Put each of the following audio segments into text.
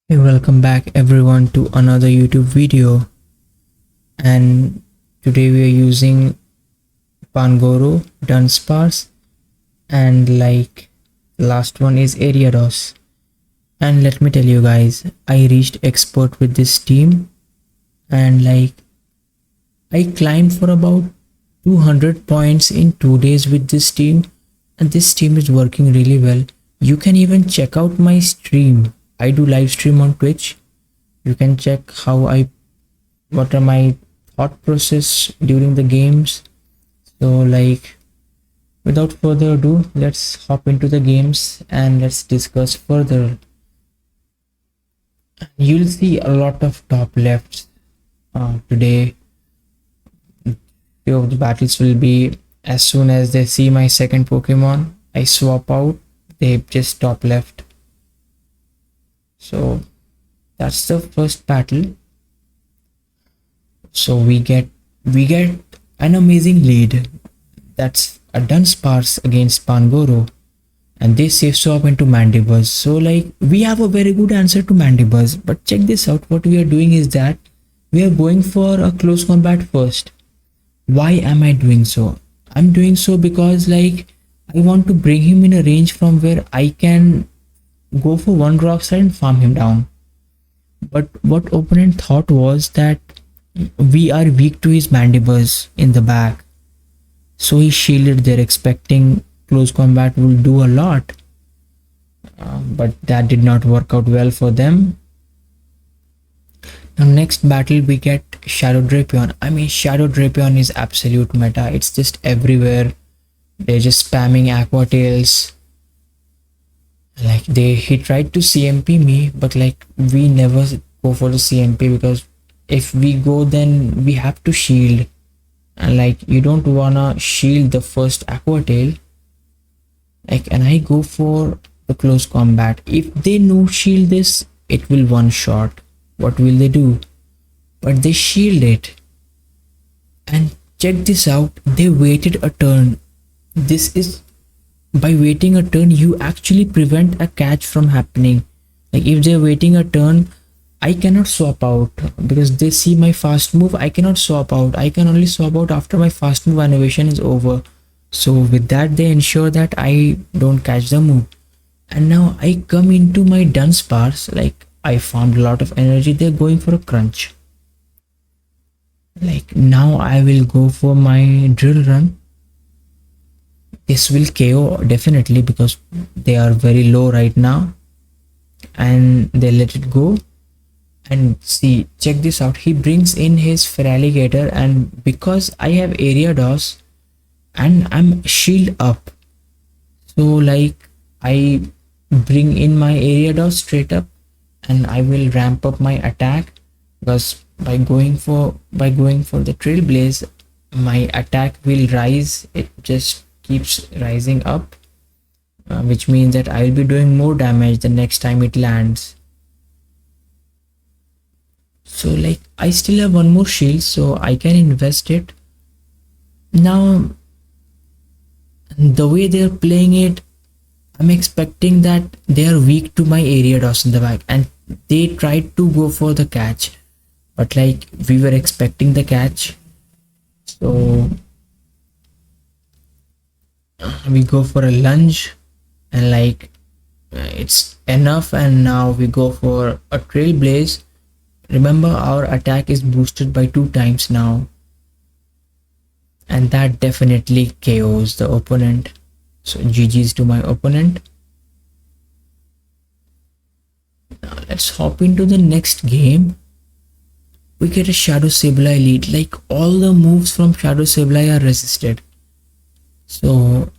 Hey, welcome back everyone to another YouTube video, and today we are using Pangoro Dunsparce, and last one is Ariados. And let me tell you guys, I reached expert with this team, and I climbed for about 200 points in 2 days with this team, and this team is working really well. You can even check out my stream. I do live stream on Twitch. You can check what are my thought process during the games. So without further ado, let's hop into the games and let's discuss further. You'll see a lot of top lefts today. Few of the battles will be as soon as they see my second Pokemon, I swap out, they just top left. So that's the first battle. So we get an amazing lead. That's a Dunsparce against Pangoro, and they safe swap into Mandibuzz. So we have a very good answer to Mandibuzz, but check this out. What we are doing is that we are going for a close combat first. Why am I doing so? I'm doing so because I want to bring him in a range from where I can go for one rock slide and farm him down. But what opponent thought was that we are weak to his Mandibuzz in the back. So he shielded there expecting close combat will do a lot. But that did not work out well for them. Now next battle we get Shadow Drapion. I mean, Shadow Drapion is absolute meta. It's just everywhere. They're just spamming Aqua Tails. He tried to CMP me, but we never go for the CMP because if we go then we have to shield, and you don't wanna shield the first Aqua Tail. And I go for the close combat. If they no shield this, it will one shot. What will they do? But they shield it. And check this out, they waited a turn. This is, by waiting a turn you actually prevent a catch from happening. If they're waiting a turn, I cannot swap out because they see my fast move. I cannot swap out. I can only swap out after my fast move animation is over. So with that they ensure that I don't catch the move. And now I come into my Dunsparce. I found a lot of energy. They're going for a crunch. Now I will go for my drill run. This will KO definitely because they are very low right now, and they let it go. And see, check this out, he brings in his Feraligatr, and because I have Ariados and I'm shield up, so I bring in my Ariados straight up and I will ramp up my attack, because by going for the Trailblaze my attack will rise. It just keeps rising up, which means that I will be doing more damage the next time it lands. So I still have one more shield, so I can invest it. Now the way they're playing it, I'm expecting that they are weak to my Ariados in the back, and they tried to go for the catch, but we were expecting the catch, so we go for a lunge, and it's enough. And now we go for a Trailblaze. Remember, our attack is boosted by 2 times now, and that definitely KOs the opponent. So GG's to my opponent. Now let's hop into the next game. We get a Shadow Sableye lead. All the moves from Shadow Sableye are resisted. So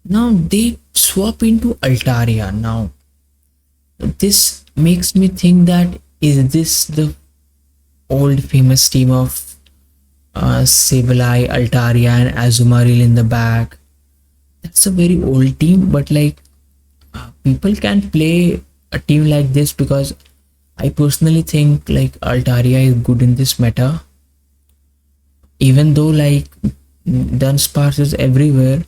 now they swap into Altaria. Now this makes me think that, is this the old famous team of Sableye, Altaria and Azumarill in the back? That's a very old team, but people can play a team like this because I personally think Altaria is good in this meta, even though Dunsparce is everywhere,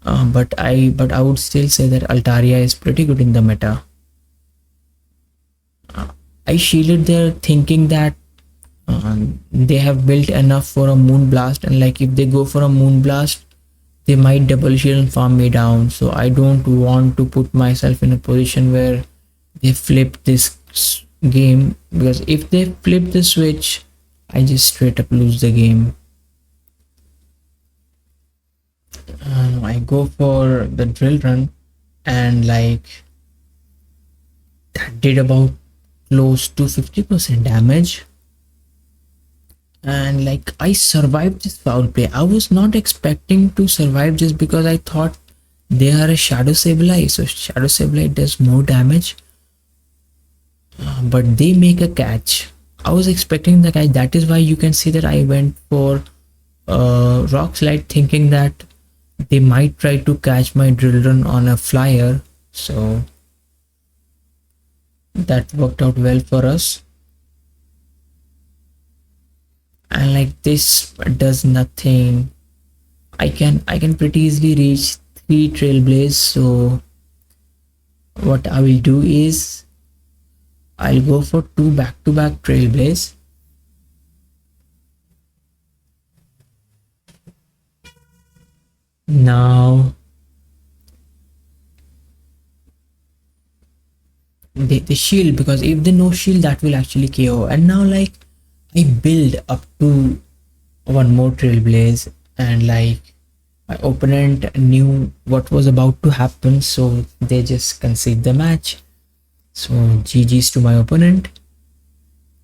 but I would still say that Altaria is pretty good in the meta. I shielded there thinking that they have built enough for a moon blast, and like if they go for a moon blast, they might double shield and farm me down. So I don't want to put myself in a position where they flip this game, because if they flip the switch, I just straight up lose the game. I go for the drill run, and like that did about close to 50% damage. And like I survived this foul play. I was not expecting to survive just because I thought they are a Shadow Sableye, so Shadow Sableye does more damage. But they make a catch. I was expecting the catch. That is why you can see that I went for Rock Slide, thinking that they might try to catch my drill run on a flyer. So that worked out well for us. And like this does nothing. I can pretty easily reach 3 Trailblaze. So what I will do is I'll go for 2 back-to-back Trailblaze. Now they shield, because if they no shield, that will actually KO. And now like I build up to one more Trailblaze, and like my opponent knew what was about to happen, so they just concede the match. So GG's to my opponent.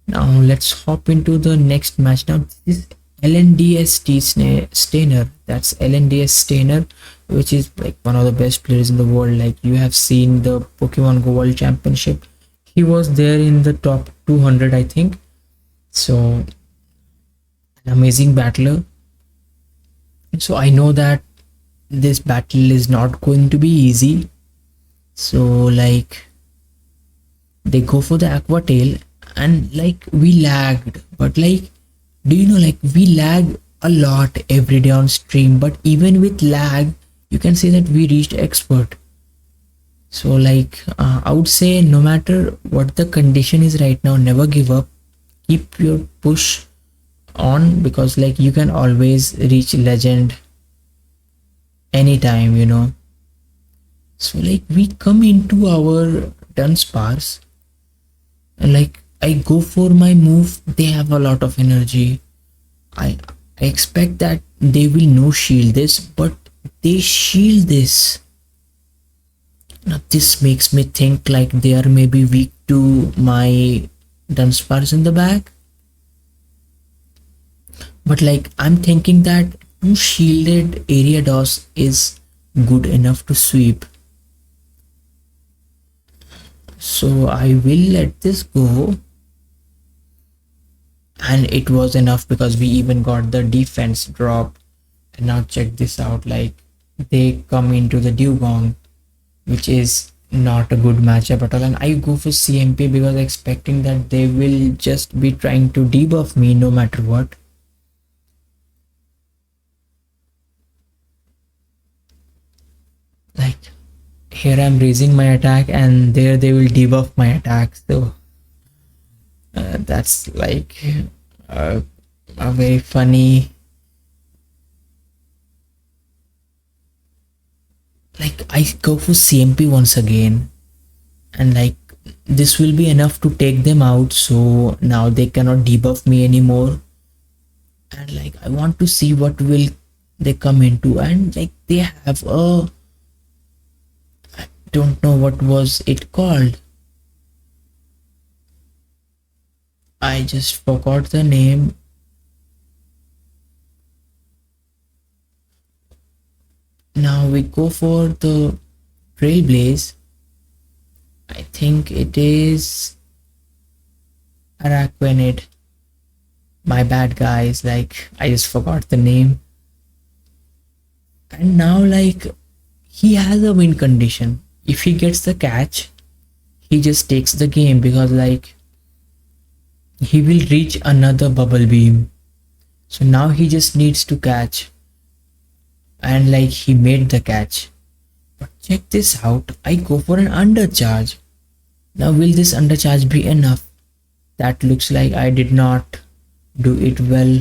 Now let's hop into the next match. Now this is LNDS Stainer. That's LNDS Stainer, which is like one of the best players in the world. Like you have seen the Pokemon Go World Championship. He was there in the top 200, I think. So an amazing battler. So I know that this battle is not going to be easy. So like they go for the Aqua Tail, and like we lagged, but like, do you know, like we lag a lot every day on stream, but even with lag you can say that we reached expert. So like I would say, no matter what the condition is right now, never give up, keep your push on, because like you can always reach legend anytime, you know. So like we come into our Dunsparce, and like I go for my move. They have a lot of energy. I expect that they will no shield this, but they shield this. Now this makes me think like they are maybe weak to my Dunsparce in the back. But like I'm thinking that 2 shielded Ariados is good enough to sweep. So I will let this go. And it was enough, because we even got the defense drop. And now check this out, like they come into the Dugong, which is not a good matchup at all, and I go for CMP because expecting that they will just be trying to debuff me no matter what. Like here I'm raising my attack, and there they will debuff my attack. So that's like a very funny, like I go for CMP once again, and like this will be enough to take them out. So now they cannot debuff me anymore, and like I want to see what will they come into. And like they have a, I don't know what was it called, I just forgot the name. Now we go for the Trailblaze. I think it is Araquanid. My bad, guys, like I just forgot the name. And now like he has a win condition. If he gets the catch, he just takes the game, because like he will reach another bubble beam. So now he just needs to catch, and like he made the catch. But check this out, I go for an undercharge. Now will this undercharge be enough? that looks like I did not do it well,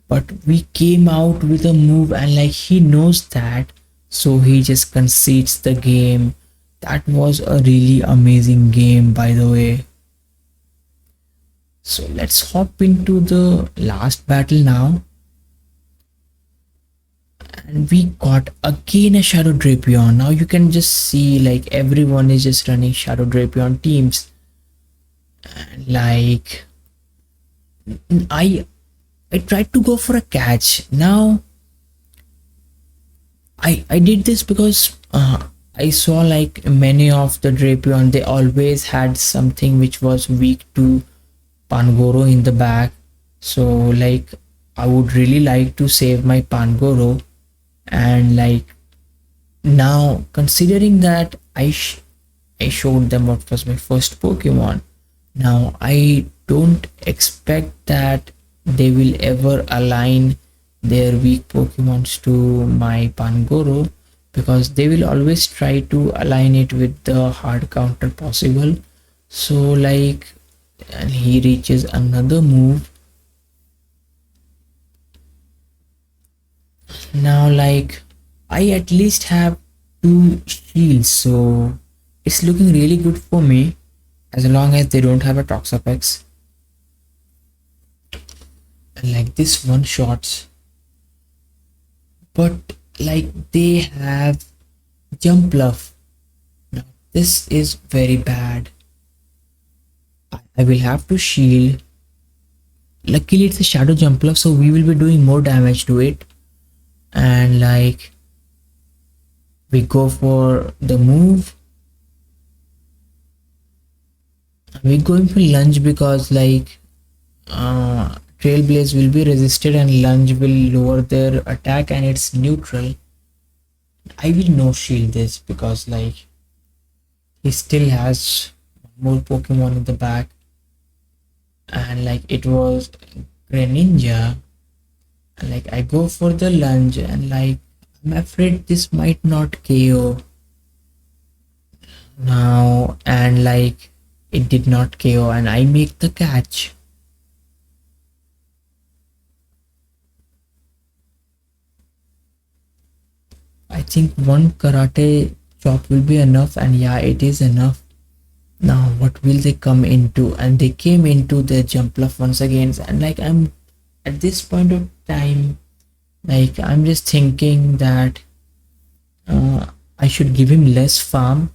but we came out with a move, and like he knows that, so he just concedes the game. That was a really amazing game, by the way. So let's hop into the last battle now. And we got again a Shadow Drapion. Now you can just see like everyone is just running Shadow Drapion teams. And like I tried to go for a catch. Now I did this because I saw like many of the Drapion, they always had something which was weak to Pangoro in the back. So like I would really like to save my Pangoro, and like now considering that I showed them what was my first Pokemon. Now I don't expect that they will ever align their weak Pokemons to my Pangoro, because they will always try to align it with the hard counter possible. So like, and he reaches another move. Now like I at least have 2 shields, so it's looking really good for me as long as they don't have a Toxapex. And like this one shots, but like they have Jump Bluff. Now this is very bad. I will have to shield. Luckily it's a Shadow Jump Bluff, so we will be doing more damage to it. And like we go for the move. We're going for lunge because like Trailblaze will be resisted and lunge will lower their attack, and it's neutral. I will no shield this because like he still has more Pokemon in the back, and like it was Greninja. And like I go for the lunge, and like I'm afraid this might not KO now, and like it did not KO, and I make the catch. I think one karate chop will be enough, and yeah, it is enough. Now what will they come into? And they came into the Jump Bluff once again, and like I'm at this point of time, like I'm just thinking that I should give him less farm,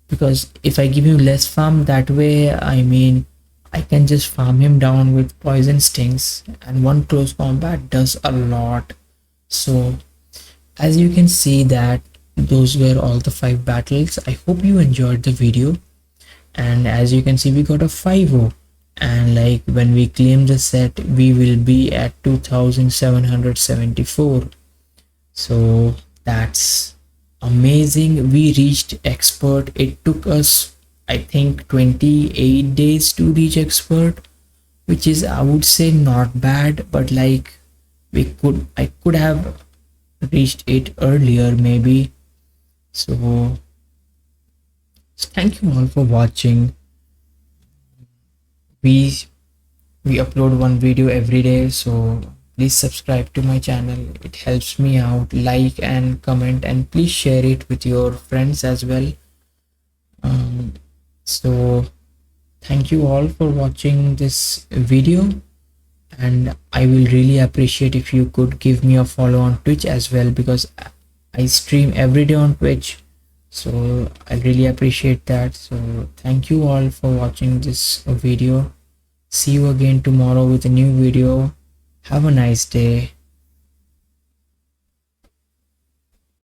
because if I give him less farm, that way I mean I can just farm him down with poison stings, and one close combat does a lot. So as you can see that those were all the 5 battles. I hope you enjoyed the video, and as you can see we got a 5-0, and like when we claim the set we will be at 2774. So that's amazing. We reached expert. It took us I think 28 days to reach expert, which is I would say not bad, but like I could have reached it earlier maybe. So thank you all for watching. we we upload one video every day, so please subscribe to my channel. It helps me out. Like and comment, and please share it with your friends as well. So thank you all for watching this video, and I will really appreciate if you could give me a follow on Twitch as well, because I stream every day on Twitch, so I really appreciate that. So thank you all for watching this video. See you again tomorrow with a new video. Have a nice day.